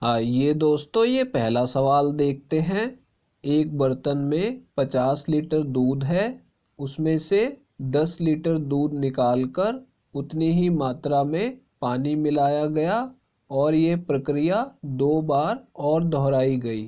आइए दोस्तों, ये पहला सवाल देखते हैं। एक बर्तन में 50 लीटर दूध है, उसमें से 10 लीटर दूध निकालकर उतनी ही मात्रा में पानी मिलाया गया और ये प्रक्रिया 2 बार और दोहराई गई,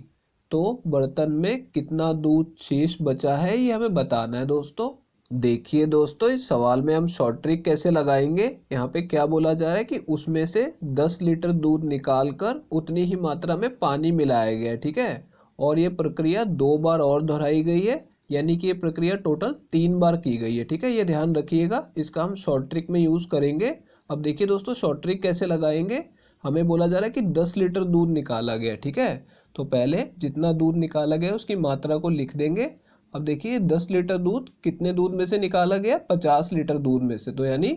तो बर्तन में कितना दूध शेष बचा है ये हमें बताना है दोस्तों। देखिए दोस्तों, इस सवाल में हम शॉर्ट ट्रिक कैसे लगाएंगे। यहाँ पे क्या बोला जा रहा है कि उसमें से 10 लीटर दूध निकाल कर उतनी ही मात्रा में पानी मिलाया गया है, ठीक है। और ये प्रक्रिया 2 बार और दोहराई गई है, यानी कि ये प्रक्रिया टोटल 3 बार की गई है, ठीक है। ये ध्यान रखिएगा, इसका हम शॉर्ट ट्रिक में यूज़ करेंगे। अब देखिए दोस्तों, शॉर्ट ट्रिक कैसे लगाएंगे। हमें बोला जा रहा है कि 10 लीटर दूध निकाला गया, ठीक है। तो पहले जितना दूध निकाला गया उसकी मात्रा को लिख देंगे। अब देखिए 10 लीटर दूध कितने दूध में से निकाला गया, 50 लीटर दूध में से, तो यानी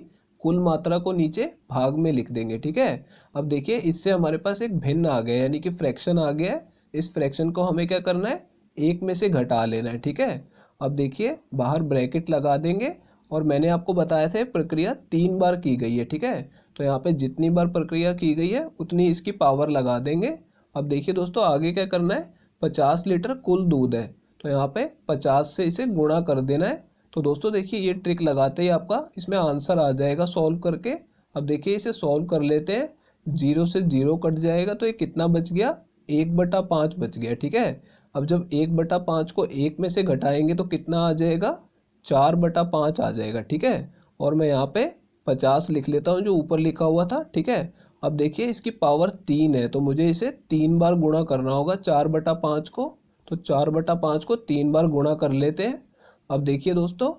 कुल मात्रा को नीचे भाग में लिख देंगे, ठीक है। अब देखिए इससे हमारे पास एक भिन्न आ गया, यानी कि फ्रैक्शन आ गया है। इस फ्रैक्शन को हमें क्या करना है, एक में से घटा लेना है, ठीक है। अब देखिए बाहर ब्रैकेट लगा देंगे और मैंने आपको बताया था प्रक्रिया 3 बार की गई है, ठीक है। तो यहाँ पे जितनी बार प्रक्रिया की गई है उतनी इसकी पावर लगा देंगे। अब देखिए दोस्तों आगे क्या करना है, 50 लीटर कुल दूध है, तो यहाँ पे 50 से इसे गुणा कर देना है। तो दोस्तों देखिए ये ट्रिक लगाते ही आपका इसमें आंसर आ जाएगा सॉल्व करके। अब देखिए इसे सॉल्व कर लेते हैं, 0 से 0 कट जाएगा, तो ये कितना बच गया, 1/5 बच गया, ठीक है। अब जब 1/5 को 1 में से घटाएंगे तो कितना आ जाएगा, 4/5 आ जाएगा, ठीक है। और मैं यहाँ पे 50 लिख लेता हूँ जो ऊपर लिखा हुआ था, ठीक है। अब देखिए इसकी पावर 3 है, तो मुझे इसे 3 बार गुणा करना होगा 4/5 को। तो 4/5 को 3 बार गुणा कर लेते हैं। अब देखिए दोस्तों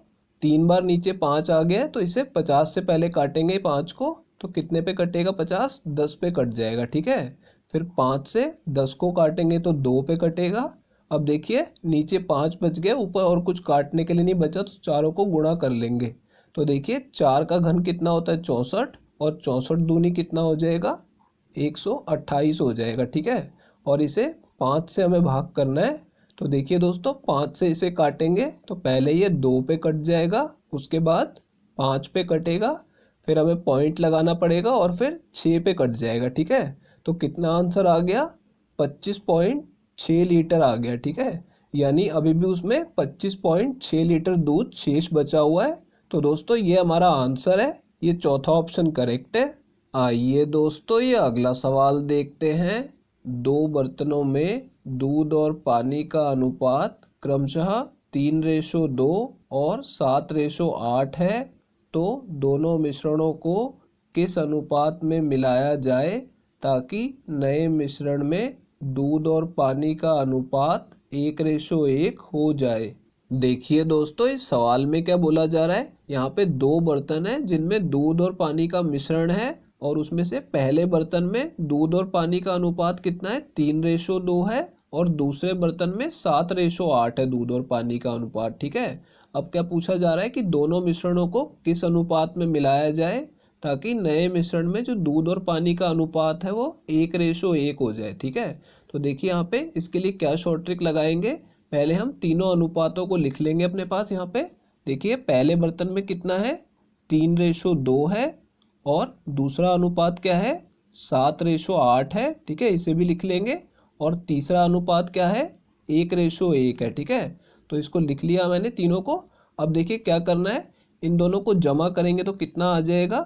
3 बार नीचे 5 आ गया है, तो इसे 50 से पहले काटेंगे 5 को, तो कितने पे कटेगा 50, 10 पे कट जाएगा, ठीक है। फिर 5 से 10 को काटेंगे तो 2 पे कटेगा। अब देखिए नीचे 5 बच गया, ऊपर और कुछ काटने के लिए नहीं बचा, तो चारों को गुणा कर लेंगे। तो देखिए 4 का घन कितना होता है, 64, और 64 दूनी कितना हो जाएगा, 128 हो जाएगा, ठीक है। और इसे 5 से हमें भाग करना है। तो देखिए दोस्तों 5 से इसे काटेंगे तो पहले ये 2 पे कट जाएगा, उसके बाद 5 पे कटेगा, फिर हमें पॉइंट लगाना पड़ेगा और फिर 6 पे कट जाएगा, ठीक है। तो कितना आंसर आ गया, 25.6 लीटर आ गया, ठीक है। यानी अभी भी उसमें 25.6 लीटर दूध शेष बचा हुआ है। तो दोस्तों ये हमारा आंसर है, ये चौथा ऑप्शन करेक्ट है। आइए दोस्तों, ये अगला सवाल देखते हैं। दो बर्तनों में दूध और पानी का अनुपात क्रमशः 3:2 और 7:8 है, तो दोनों मिश्रणों को किस अनुपात में मिलाया जाए ताकि नए मिश्रण में दूध और पानी का अनुपात 1:1 हो जाए। देखिए दोस्तों इस सवाल में क्या बोला जा रहा है, यहाँ पे दो बर्तन है जिनमें दूध और पानी का मिश्रण है, और उसमें से पहले बर्तन में दूध और पानी का अनुपात कितना है, 3:2 है, और दूसरे बर्तन में 7:8 है दूध और पानी का अनुपात, ठीक है। अब क्या पूछा जा रहा है कि दोनों मिश्रणों को किस अनुपात में मिलाया जाए ताकि नए मिश्रण में जो दूध और पानी का अनुपात है वो 1:1 हो जाए, ठीक है। तो देखिए यहाँ पे इसके लिए क्या शॉर्ट ट्रिक लगाएंगे, पहले हम तीनों अनुपातों को लिख लेंगे अपने पास। यहाँ पे देखिए पहले बर्तन में कितना है, 3:2 है, और दूसरा अनुपात क्या है, 7:8 है, ठीक है, इसे भी लिख लेंगे। और तीसरा अनुपात क्या है, 1:1 है, ठीक है। तो इसको लिख लिया मैंने तीनों को। अब देखिए क्या करना है, इन दोनों को जमा करेंगे तो कितना आ जाएगा,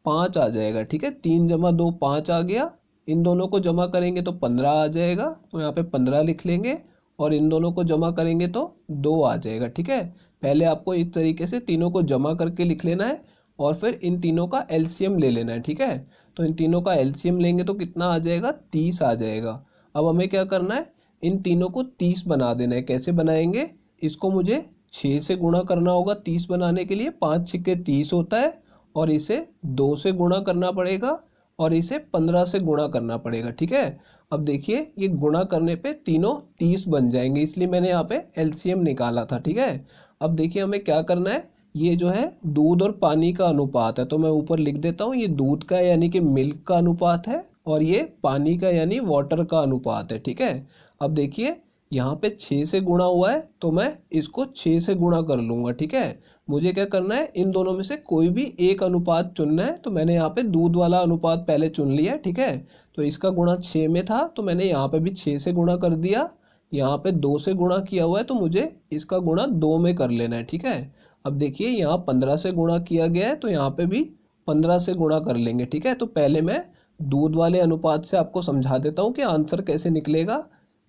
5 आ जाएगा, ठीक है। 3 + 2 5 आ गया। इन दोनों को जमा करेंगे तो 15 आ जाएगा, तो यहाँ पे 15 लिख लेंगे। और इन दोनों को जमा करेंगे तो 2 आ जाएगा, ठीक है। पहले आपको इस तरीके से तीनों को जमा करके लिख लेना है और फिर इन तीनों का एलसीएम ले लेना है, ठीक है। तो इन तीनों का एलसीएम लेंगे तो कितना आ जाएगा, 30 आ जाएगा। अब हमें क्या करना है, इन तीनों को 30 बना देना है। कैसे बनाएंगे, इसको मुझे 6 से गुणा करना होगा 30 बनाने के लिए, 5 × 30 होता है, और इसे 2 से गुणा करना पड़ेगा, और इसे 15 से गुणा करना पड़ेगा, ठीक है। अब देखिए ये गुणा करने पे तीनों 30 बन जाएंगे, इसलिए मैंने यहाँ पे एलसीएम निकाला था, ठीक है। अब देखिए हमें क्या करना है, ये जो है दूध और पानी का अनुपात है, तो मैं ऊपर लिख देता हूँ, ये दूध का यानी कि मिल्क का अनुपात है, और ये पानी का यानी वाटर का अनुपात है, ठीक है। अब देखिए यहाँ पे 6 से गुणा हुआ है तो मैं इसको 6 से गुणा कर लूँगा, ठीक है। मुझे क्या करना है, इन दोनों में से कोई भी एक अनुपात चुनना है। तो मैंने यहाँ पे दूध वाला अनुपात पहले चुन लिया है, ठीक है। तो इसका गुणा 6 में था तो मैंने यहाँ पे भी 6 से गुणा कर दिया। यहाँ पे 2 से गुणा किया हुआ है तो मुझे इसका गुणा 2 में कर लेना है, ठीक है। अब देखिए यहाँ 15 से गुणा किया गया है तो यहाँ पे भी 15 से गुणा कर लेंगे, ठीक है। तो पहले मैं दूध वाले अनुपात से आपको समझा देता हूँ कि आंसर कैसे निकलेगा।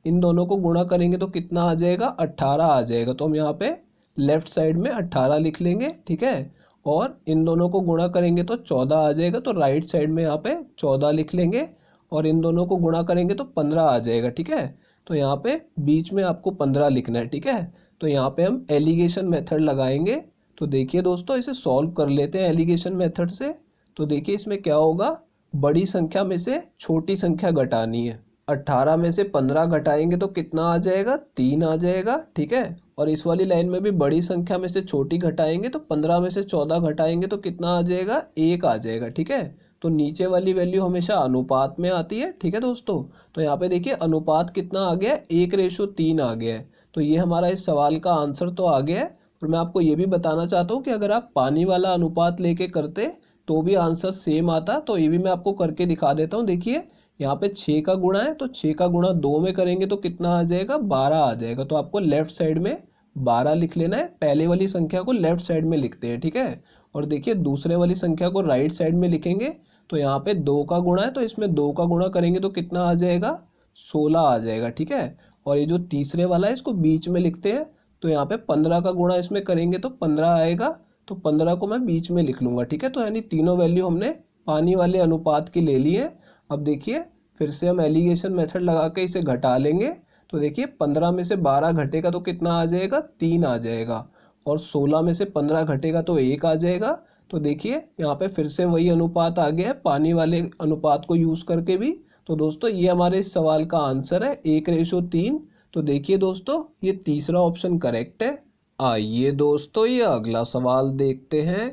इन दोनों को गुणा करेंगे तो कितना आ जाएगा, 18 आ जाएगा। तो हम यहाँ पे लेफ्ट साइड में 18 लिख लेंगे, ठीक है। और इन दोनों को गुणा करेंगे तो 14 आ जाएगा, तो राइट साइड में यहाँ पे 14 लिख लेंगे। और इन दोनों को गुणा करेंगे तो 15 आ जाएगा, ठीक है। तो यहाँ पे बीच में आपको 15 लिखना है, ठीक है। तो यहाँ पे हम एलिगेशन मेथड लगाएंगे। तो देखिए दोस्तों, इसे सॉल्व कर लेते हैं एलिगेशन मेथड से। तो देखिए इसमें क्या होगा, बड़ी संख्या में से छोटी संख्या घटानी है। 18 में से 15 घटाएंगे तो कितना आ जाएगा, 3 आ जाएगा, ठीक है। और इस वाली लाइन में भी बड़ी संख्या में से छोटी घटाएंगे तो 15 में से 14 घटाएंगे तो कितना आ जाएगा, 1 आ जाएगा, ठीक है। तो नीचे वाली वैल्यू हमेशा अनुपात में आती है, ठीक है दोस्तों। तो यहाँ पे देखिए अनुपात कितना आ गया, 1:3 आ गया है। तो ये हमारा इस सवाल का आंसर तो आ गया है। और मैं आपको ये भी बताना चाहता हूँ कि अगर आप पानी वाला अनुपात लेके करते तो भी आंसर सेम आता। तो ये भी मैं आपको करके दिखा देता हूँ। देखिए यहाँ पे 6 का गुणा है तो 6 का गुणा 2 में करेंगे तो कितना आ जाएगा, 12 आ जाएगा। तो आपको लेफ्ट साइड में 12 लिख लेना है। पहले वाली संख्या को लेफ्ट साइड में लिखते हैं, ठीक है। और देखिए दूसरे वाली संख्या को राइट साइड में लिखेंगे। तो यहाँ पे 2 का गुणा है तो इसमें 2 का गुणा करेंगे तो कितना आ जाएगा, 16 आ जाएगा, ठीक है। और ये जो तीसरे वाला है इसको बीच में लिखते हैं। तो यहाँ पे 15 का गुणा इसमें करेंगे तो 15 आएगा। तो 15 को मैं बीच में लिख लूँगा, ठीक है। तो यानी तीनों वैल्यू हमने पानी वाले अनुपात की ले ली है। अब देखिए फिर से हम एलिगेशन मेथड लगा के इसे घटा लेंगे। तो देखिए 15 में से 12 घटेगा तो कितना आ जाएगा, 3 आ जाएगा। और 16 में से 15 घटेगा तो 1 आ जाएगा। तो देखिए यहाँ पे फिर से वही अनुपात आ गया है, पानी वाले अनुपात को यूज़ करके भी। तो दोस्तों ये हमारे इस सवाल का आंसर है, 1:3। तो देखिए दोस्तों ये तीसरा ऑप्शन करेक्ट है। आइए दोस्तों ये अगला सवाल देखते हैं।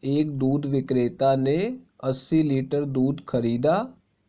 एक दूध विक्रेता ने 80 लीटर दूध खरीदा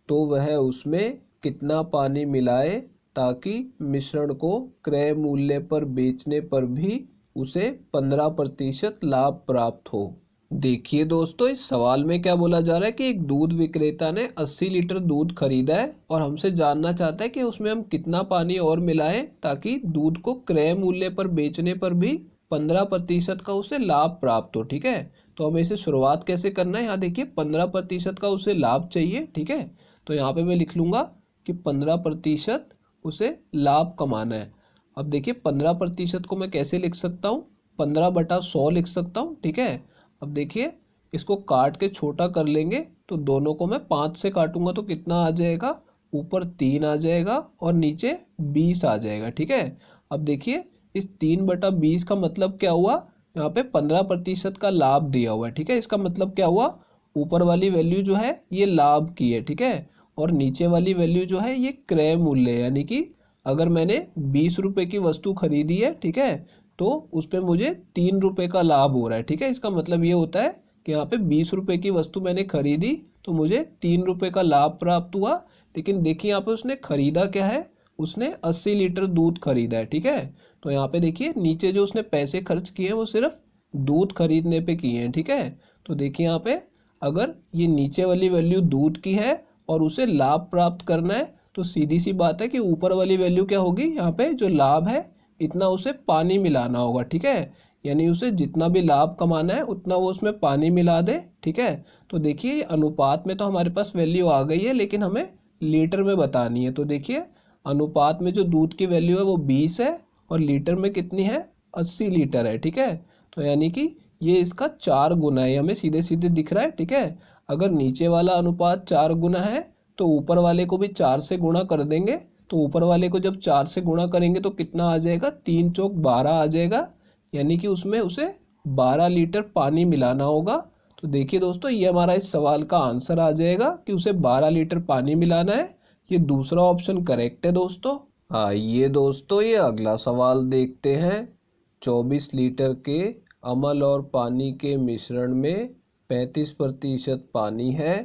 तो वह उसमें कितना पानी मिलाए ताकि मिश्रण को क्रय मूल्य पर बेचने पर भी उसे 15% लाभ प्राप्त हो। देखिए दोस्तों इस सवाल में क्या बोला जा रहा है कि एक दूध विक्रेता ने 80 लीटर दूध खरीदा है और हमसे जानना चाहता है कि उसमें हम कितना पानी और मिलाएं ताकि दूध को क्रय मूल्य पर बेचने पर भी 15% का उसे लाभ प्राप्त हो, ठीक है। तो हमें इसे शुरुआत कैसे करना है, यहाँ देखिए 15% का उसे लाभ चाहिए, ठीक है। तो यहाँ पे मैं लिख लूँगा कि 15% उसे लाभ कमाना है। अब देखिए 15% को मैं कैसे लिख सकता हूँ, 15/100 लिख सकता हूँ, ठीक है। अब देखिए इसको काट के छोटा कर लेंगे तो दोनों को मैं 5 से काटूंगा तो कितना आ जाएगा, ऊपर 3 आ जाएगा और नीचे 20 आ जाएगा, ठीक है। अब देखिए इस 3/20 का मतलब क्या हुआ, यहाँ पे 15% का लाभ दिया हुआ है, ठीक है। इसका मतलब क्या हुआ, ऊपर वाली वैल्यू जो है ये लाभ की है, ठीक है। और नीचे वाली वैल्यू जो है ये क्रय मूल्य है, यानी कि अगर मैंने 20 रुपये की वस्तु खरीदी है, ठीक है, तो उस पर मुझे 3 रुपये का लाभ हो रहा है, ठीक है। इसका मतलब ये होता है कि यहाँ पे 20 रुपये की वस्तु मैंने खरीदी तो मुझे 3 रुपये का लाभ प्राप्त हुआ। लेकिन देखिए यहाँ पे उसने खरीदा क्या है, उसने 80 लीटर दूध खरीदा है, ठीक है। तो यहाँ पे देखिए नीचे जो उसने पैसे खर्च किए हैं वो सिर्फ दूध खरीदने पे किए हैं, ठीक है। तो देखिए यहाँ पे अगर ये नीचे वाली वैल्यू दूध की है और उसे लाभ प्राप्त करना है तो सीधी सी बात है कि ऊपर वाली वैल्यू क्या होगी, यहाँ पे जो लाभ है इतना उसे पानी मिलाना होगा, ठीक है। यानी उसे जितना भी लाभ कमाना है उतना वो उसमें पानी मिला दे, ठीक है। तो देखिए अनुपात में तो हमारे पास वैल्यू आ गई है लेकिन हमें लीटर में बतानी है। तो देखिए अनुपात में जो दूध की वैल्यू है वो 20 है और लीटर में कितनी है, 80 लीटर है, ठीक है। तो यानी कि ये इसका 4 गुना है, हमें सीधे सीधे दिख रहा है, ठीक है। अगर नीचे वाला अनुपात 4 गुना है तो ऊपर वाले को भी 4 से गुणा कर देंगे। तो ऊपर वाले को जब 4 से गुणा करेंगे तो कितना आ जाएगा, 3 चौक 12 आ जाएगा। यानी कि उसमें उसे 12 लीटर पानी मिलाना होगा। तो देखिए दोस्तों ये हमारा इस सवाल का आंसर आ जाएगा कि उसे 12 लीटर पानी मिलाना है। ये दूसरा ऑप्शन करेक्ट है दोस्तों। आइए दोस्तों ये अगला सवाल देखते हैं। 24 लीटर के अमल और पानी के मिश्रण में 35% पानी है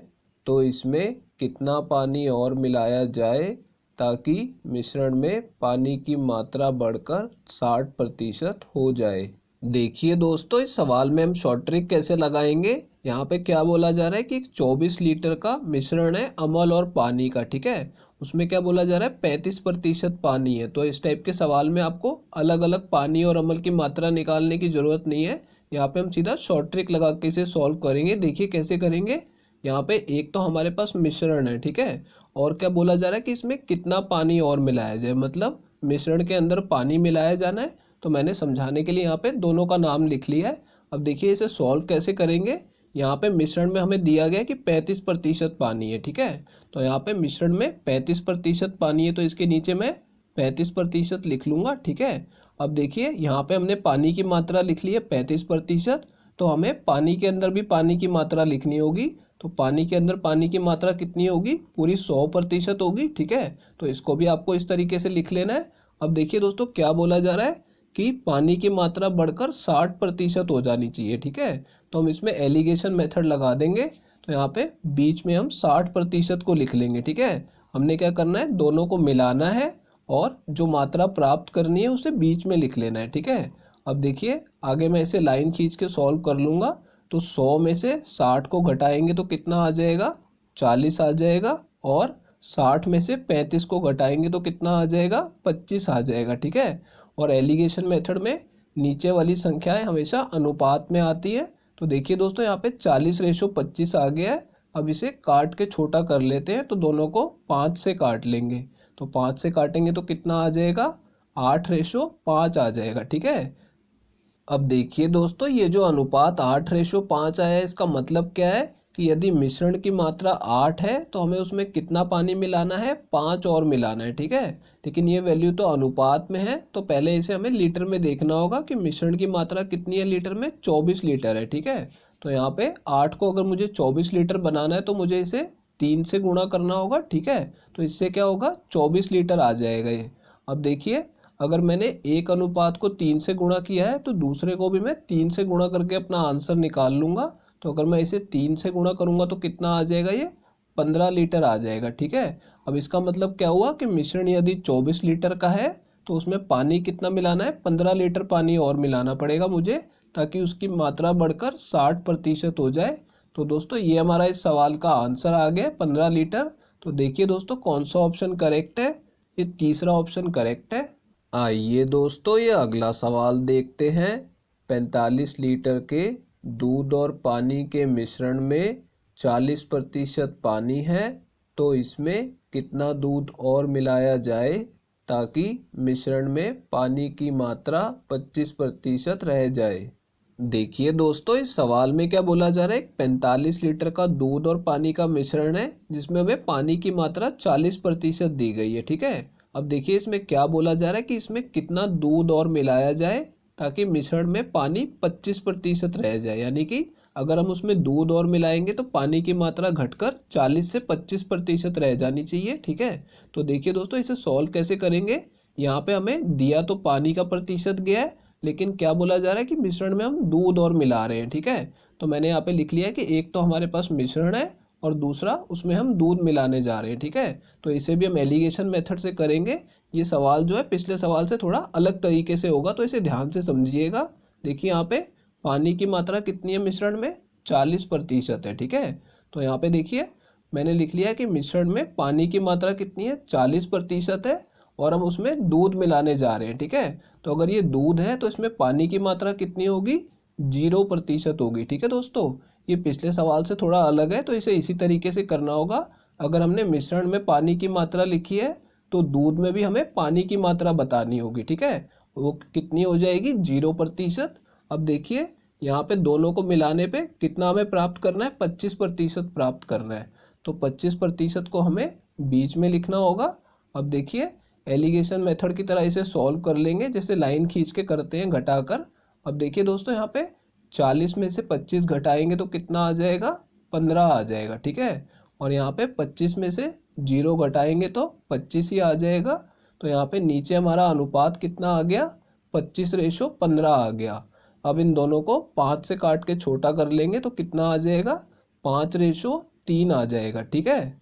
तो इसमें कितना पानी और मिलाया जाए ताकि मिश्रण में पानी की मात्रा बढ़कर 60% हो जाए। देखिए दोस्तों, इस सवाल में हम शॉर्ट ट्रिक कैसे लगाएंगे। यहाँ पे क्या बोला जा रहा है कि 24 लीटर का मिश्रण है अमल और पानी का, ठीक है। उसमें क्या बोला जा रहा है 35% पानी है। तो इस टाइप के सवाल में आपको अलग अलग पानी और अमल की मात्रा निकालने की ज़रूरत नहीं है। यहाँ पे हम सीधा शॉर्ट ट्रिक लगा के इसे सॉल्व करेंगे। देखिए कैसे करेंगे। यहाँ पे एक तो हमारे पास मिश्रण है, ठीक है, और क्या बोला जा रहा है कि इसमें कितना पानी और मिलाया जाए, मतलब मिश्रण के अंदर पानी मिलाया जाना है। तो मैंने समझाने के लिए यहाँ पे दोनों का नाम लिख लिया है। अब देखिए इसे सॉल्व कैसे करेंगे। यहाँ पे मिश्रण में हमें दिया गया कि 35% पानी है, ठीक है। तो यहाँ पे मिश्रण में 35% पानी है, तो इसके नीचे मैं 35% लिख लूँगा, ठीक है। अब देखिए यहाँ पे हमने पानी की मात्रा लिख ली है 35%, तो हमें पानी के अंदर भी पानी की मात्रा लिखनी होगी। तो पानी के अंदर पानी की मात्रा कितनी होगी, पूरी 100% होगी, ठीक है। तो इसको भी आपको इस तरीके से लिख लेना है। अब देखिए दोस्तों क्या बोला जा रहा है कि पानी की मात्रा बढ़कर 60% हो जानी चाहिए, ठीक है। तो हम इसमें एलिगेशन मेथड लगा देंगे। तो यहाँ पे बीच में हम 60% को लिख लेंगे, ठीक है। हमने क्या करना है, दोनों को मिलाना है और जो मात्रा प्राप्त करनी है उसे बीच में लिख लेना है, ठीक है। अब देखिए आगे मैं इसे लाइन खींच के सॉल्व कर लूँगा। तो 100 में से 60 को घटाएंगे तो कितना आ जाएगा, 40 आ जाएगा। और 60 में से 35 को घटाएंगे तो कितना आ जाएगा, 25 आ जाएगा, ठीक है। और एलिगेशन मेथड में नीचे वाली संख्याएं हमेशा अनुपात में आती है। तो देखिए दोस्तों यहाँ पे 40:25 आ गया है। अब इसे काट के छोटा कर लेते हैं। तो दोनों को 5 से काट लेंगे। तो 5 से काटेंगे तो कितना आ जाएगा, 8:5 आ जाएगा, ठीक है। अब देखिए दोस्तों, ये जो अनुपात 8:5 आया है, इसका मतलब क्या है कि यदि मिश्रण की मात्रा 8 है तो हमें उसमें कितना पानी मिलाना है, 5 और मिलाना है, ठीक है। लेकिन ये वैल्यू तो अनुपात में है, तो पहले इसे हमें लीटर में देखना होगा कि मिश्रण की मात्रा कितनी है लीटर में, 24 लीटर है, ठीक है। तो यहाँ पे 8 को अगर मुझे 24 लीटर बनाना है तो मुझे इसे 3 से गुणा करना होगा, ठीक है। तो इससे क्या होगा, 24 लीटर आ जाएगा ये। अब देखिए अगर मैंने एक अनुपात को 3 से गुणा किया है तो दूसरे को भी मैं 3 से गुणा करके अपना आंसर निकाल लूँगा। तो अगर मैं इसे 3 से गुणा करूँगा तो कितना आ जाएगा, ये 15 लीटर आ जाएगा, ठीक है। अब इसका मतलब क्या हुआ कि मिश्रण यदि 24 लीटर का है तो उसमें पानी कितना मिलाना है, 15 लीटर पानी और मिलाना पड़ेगा मुझे, ताकि उसकी मात्रा बढ़कर 60% हो जाए। तो दोस्तों ये हमारा इस सवाल का आंसर आ गया, 15 लीटर। तो देखिए दोस्तों कौन सा ऑप्शन करेक्ट है, ये तीसरा ऑप्शन करेक्ट है। आइए दोस्तों ये अगला सवाल देखते हैं। 45 लीटर के दूध और पानी के मिश्रण में 40% पानी है, तो इसमें कितना दूध और मिलाया जाए ताकि मिश्रण में पानी की मात्रा 25% रह जाए। देखिए दोस्तों इस सवाल में क्या बोला जा रहा है, 45 लीटर का दूध और पानी का मिश्रण है जिसमें हमें पानी की मात्रा 40% दी गई है, ठीक है। अब देखिए इसमें क्या बोला जा रहा है कि इसमें कितना दूध और मिलाया जाए ताकि मिश्रण में पानी 25% रह जाए। यानी कि अगर हम उसमें दूध और मिलाएंगे तो पानी की मात्रा घटकर 40 से 25% रह जानी चाहिए, ठीक है। तो देखिए दोस्तों इसे सॉल्व कैसे करेंगे। यहाँ पे हमें दिया तो पानी का प्रतिशत गया है, लेकिन क्या बोला जा रहा है कि मिश्रण में हम दूध और मिला रहे हैं, ठीक है। तो मैंने यहाँ पे लिख लिया है कि एक तो हमारे पास मिश्रण है और दूसरा उसमें हम दूध मिलाने जा रहे हैं, ठीक है। तो इसे भी हम एलिगेशन मेथड से करेंगे। ये सवाल जो है पिछले सवाल से थोड़ा अलग तरीके से होगा, तो इसे ध्यान से समझिएगा। देखिए यहाँ पे पानी की मात्रा कितनी है मिश्रण में, 40% है, ठीक है। तो यहाँ पे देखिए मैंने लिख लिया कि मिश्रण में पानी की मात्रा कितनी है, 40% है, और हम उसमें दूध मिलाने जा रहे हैं, ठीक है। तो अगर ये दूध है तो इसमें पानी की मात्रा कितनी होगी, 0% होगी, ठीक है दोस्तों। ये पिछले सवाल से थोड़ा अलग है, तो इसे इसी तरीके से करना होगा। अगर हमने मिश्रण में पानी की मात्रा लिखी है तो दूध में भी हमें पानी की मात्रा बतानी होगी, ठीक है। वो कितनी हो जाएगी, 0%। अब देखिए यहाँ पे दोनों को मिलाने पे कितना हमें प्राप्त करना है, 25% प्राप्त करना है। तो 25% को हमें बीच में लिखना होगा। अब देखिए एलिगेशन मेथड की तरह इसे सॉल्व कर लेंगे, जैसे लाइन खींच के करते हैं घटाकर। अब देखिए दोस्तों यहाँ पे 40 में से 25 घटाएंगे तो कितना आ जाएगा, 15 आ जाएगा, ठीक है। और यहाँ पे 25 में से 0 घटाएंगे तो 25 ही आ जाएगा। तो यहाँ पे नीचे हमारा अनुपात कितना आ गया, 25:15 आ गया। अब इन दोनों को 5 से काट के छोटा कर लेंगे तो कितना आ जाएगा, 5:3 आ जाएगा, ठीक है।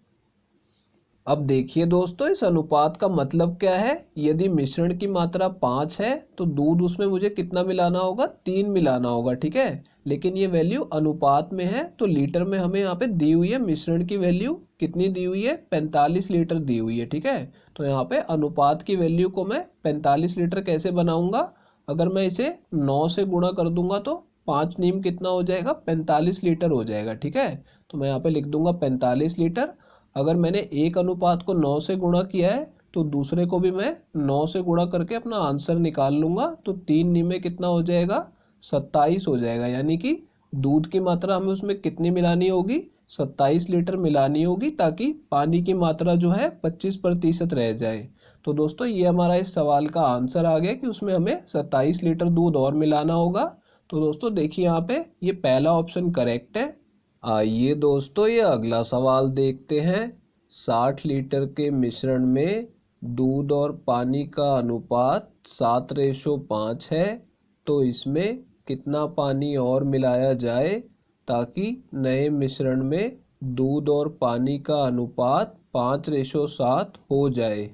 अब देखिए दोस्तों, इस अनुपात का मतलब क्या है। यदि मिश्रण की मात्रा 5 है तो दूध उसमें मुझे कितना मिलाना होगा, 3 मिलाना होगा, ठीक है। लेकिन ये वैल्यू अनुपात में है तो लीटर में हमें यहाँ पे दी हुई है मिश्रण की वैल्यू कितनी दी हुई है, 45 लीटर दी हुई है, ठीक है। तो यहाँ पे अनुपात की वैल्यू को मैं 45 लीटर कैसे बनाऊंगा, अगर मैं इसे 9 से गुणा कर दूंगा तो 5 नीम कितना हो जाएगा, 45 लीटर हो जाएगा, ठीक है। तो मैं यहाँ पे लिख दूंगा 45 लीटर। अगर मैंने एक अनुपात को 9 से गुणा किया है तो दूसरे को भी मैं 9 से गुणा करके अपना आंसर निकाल लूंगा। तो 3 नीम कितना हो जाएगा, 27 हो जाएगा। यानी कि दूध की मात्रा हमें उसमें कितनी मिलानी होगी, 27 लीटर मिलानी होगी, ताकि पानी की मात्रा जो है 25% रह जाए। तो दोस्तों ये हमारा इस सवाल का आंसर आ गया कि उसमें हमें 27 लीटर दूध और मिलाना होगा। तो दोस्तों देखिए यहाँ पे ये पहला ऑप्शन करेक्ट है। आइए दोस्तों ये अगला सवाल देखते हैं। 60 लीटर के मिश्रण में दूध और पानी का अनुपात 7:5 है, तो इसमें कितना पानी और मिलाया जाए ताकि नए मिश्रण में दूध और पानी का अनुपात 5:7 हो जाए।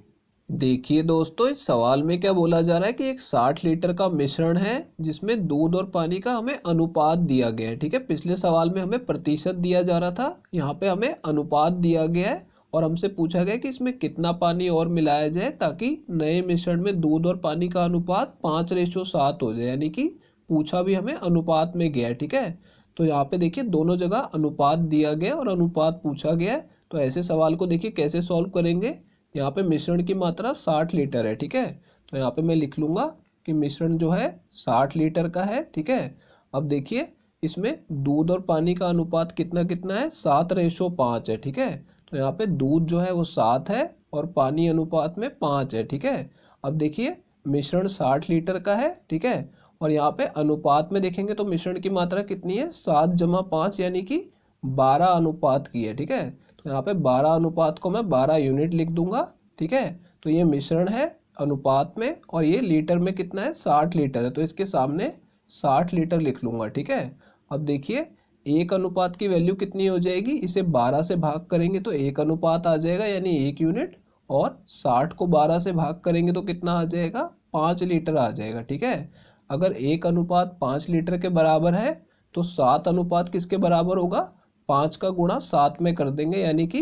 देखिए दोस्तों, इस सवाल में क्या बोला जा रहा है कि एक 60 लीटर का मिश्रण है जिसमें दूध और पानी का हमें अनुपात दिया गया है, ठीक है। पिछले सवाल में हमें प्रतिशत दिया जा रहा था, यहाँ पे हमें अनुपात दिया गया है और हमसे पूछा गया कि इसमें कितना पानी और मिलाया जाए ताकि नए मिश्रण में दूध और पानी का अनुपात 5:7 हो जाए। यानी कि पूछा भी हमें अनुपात में गया है, ठीक है। तो यहाँ पे देखिए दोनों जगह अनुपात दिया गया और अनुपात पूछा गया है। तो ऐसे सवाल को देखिए कैसे सॉल्व करेंगे। यहाँ पे मिश्रण की मात्रा 60 लीटर है, ठीक है। तो यहाँ पे मैं लिख लूँगा कि मिश्रण जो है 60 लीटर का है, ठीक है। अब देखिए इसमें दूध और पानी का अनुपात कितना कितना है, 7:5 है, ठीक है। तो यहाँ पे दूध जो है वो 7 है और पानी अनुपात में 5 है, ठीक है। अब देखिए मिश्रण 60 लीटर का है, ठीक है। और यहाँ पे अनुपात में देखेंगे तो मिश्रण की मात्रा कितनी है, 7+5 यानी कि 12 अनुपात की है, ठीक है। तो यहाँ पे 12 अनुपात को मैं 12 यूनिट लिख दूंगा, ठीक है। तो ये मिश्रण है अनुपात में और ये लीटर में कितना है, 60 लीटर है, तो इसके सामने 60 लीटर लिख लूंगा, ठीक है। अब देखिए एक अनुपात की वैल्यू कितनी हो जाएगी, इसे 12 से भाग करेंगे तो एक अनुपात आ जाएगा यानी 1 यूनिट, और 60 को 12 से भाग करेंगे तो कितना आ जाएगा, 5 लीटर आ जाएगा, ठीक है। अगर एक अनुपात 5 लीटर के बराबर है तो 7 अनुपात किसके बराबर होगा, 5 का गुणा 7 में कर देंगे यानी कि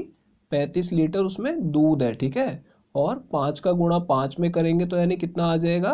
35 लीटर उसमें दूध है, ठीक है। और 5 का गुणा 5 में करेंगे तो यानी कितना आ जाएगा,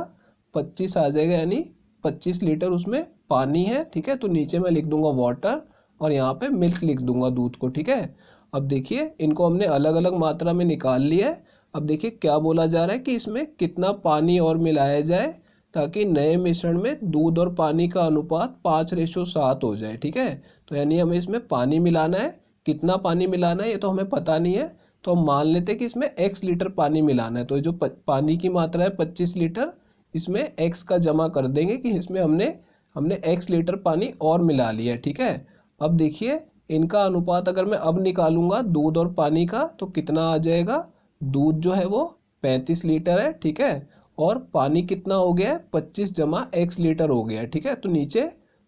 25 आ जाएगा, यानी 25 लीटर उसमें पानी है, ठीक है। तो नीचे मैं लिख दूंगा वाटर और यहाँ पे मिल्क लिख दूंगा, दूध को, ठीक है। अब देखिए इनको हमने अलग अलग मात्रा में निकाल लिया है। अब देखिए क्या बोला जा रहा है कि इसमें कितना पानी और मिलाया जाए ताकि नए मिश्रण में दूध और पानी का अनुपात 5:7 हो जाए, ठीक है। तो यानी हमें इसमें पानी मिलाना है, कितना पानी मिलाना है ये तो हमें पता नहीं है, तो हम मान लेते हैं कि इसमें x लीटर पानी मिलाना है। तो जो पानी की मात्रा है 25 लीटर, इसमें x का जमा कर देंगे कि इसमें हमने x लीटर पानी और मिला लिया है, ठीक है। अब देखिए इनका अनुपात अगर मैं अब निकालूंगा दूध और पानी का तो कितना आ जाएगा, दूध जो है वो 35 लीटर है, ठीक है। और पानी कितना हो गया है, 25 जमा x लीटर हो गया है, ठीक है। तो नीचे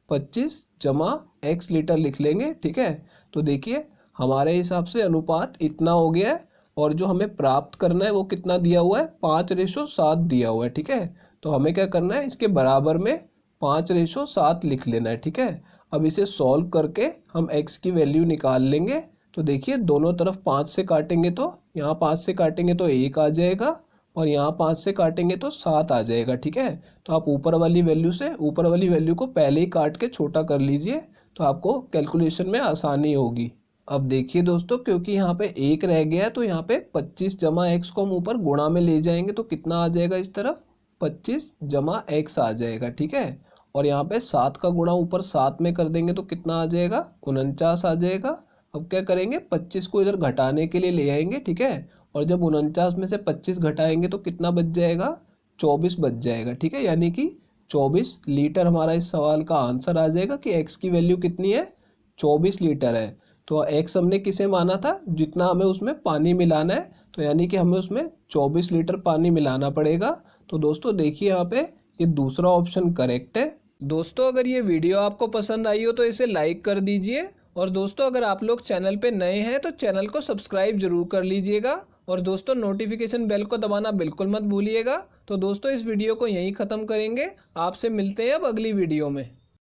25 जमा x लीटर लिख लेंगे, ठीक है। तो देखिए हमारे हिसाब से अनुपात इतना हो गया है और जो हमें प्राप्त करना है वो कितना दिया हुआ है, 5:7 दिया हुआ है, ठीक है। तो हमें क्या करना है, इसके बराबर में 5:7 लिख लेना है, ठीक है। अब इसे सॉल्व करके हम x की वैल्यू निकाल लेंगे। तो देखिए दोनों तरफ 5 से काटेंगे तो यहाँ 5 से काटेंगे तो 1 आ जाएगा और यहाँ 5 से काटेंगे तो 7 आ जाएगा, ठीक है। तो आप ऊपर वाली वैल्यू को पहले ही काट के छोटा कर लीजिए तो आपको कैलकुलेशन में आसानी होगी। अब देखिए दोस्तों, क्योंकि यहाँ पे 1 रह गया है तो यहाँ पे 25 जमा x को हम ऊपर गुणा में ले जाएंगे तो कितना आ जाएगा, इस तरफ 25 जमा x आ जाएगा, ठीक है। और यहाँ पे 7 का गुणा ऊपर 7 में कर देंगे तो कितना आ जाएगा, 49 आ जाएगा। अब क्या करेंगे, 25 को इधर घटाने के लिए ले आएंगे, ठीक है। और जब 49 में से 25 घटाएंगे तो कितना बच जाएगा, 24 बच जाएगा, ठीक है। यानी कि 24 लीटर हमारा इस सवाल का आंसर आ जाएगा कि x की वैल्यू कितनी है, 24 लीटर है। तो x हमने किसे माना था, जितना हमें उसमें पानी मिलाना है, तो यानी कि हमें उसमें 24 लीटर पानी मिलाना पड़ेगा। तो दोस्तों देखिए यहाँ पे ये दूसरा ऑप्शन करेक्ट है। दोस्तों अगर ये वीडियो आपको पसंद आई हो तो इसे लाइक कर दीजिए और दोस्तों अगर आप लोग चैनल पे नए हैं तो चैनल को सब्सक्राइब जरूर कर लीजिएगा और दोस्तों नोटिफिकेशन बेल को दबाना बिल्कुल मत भूलिएगा। तो दोस्तों इस वीडियो को यहीं ख़त्म करेंगे, आपसे मिलते हैं अब अगली वीडियो में।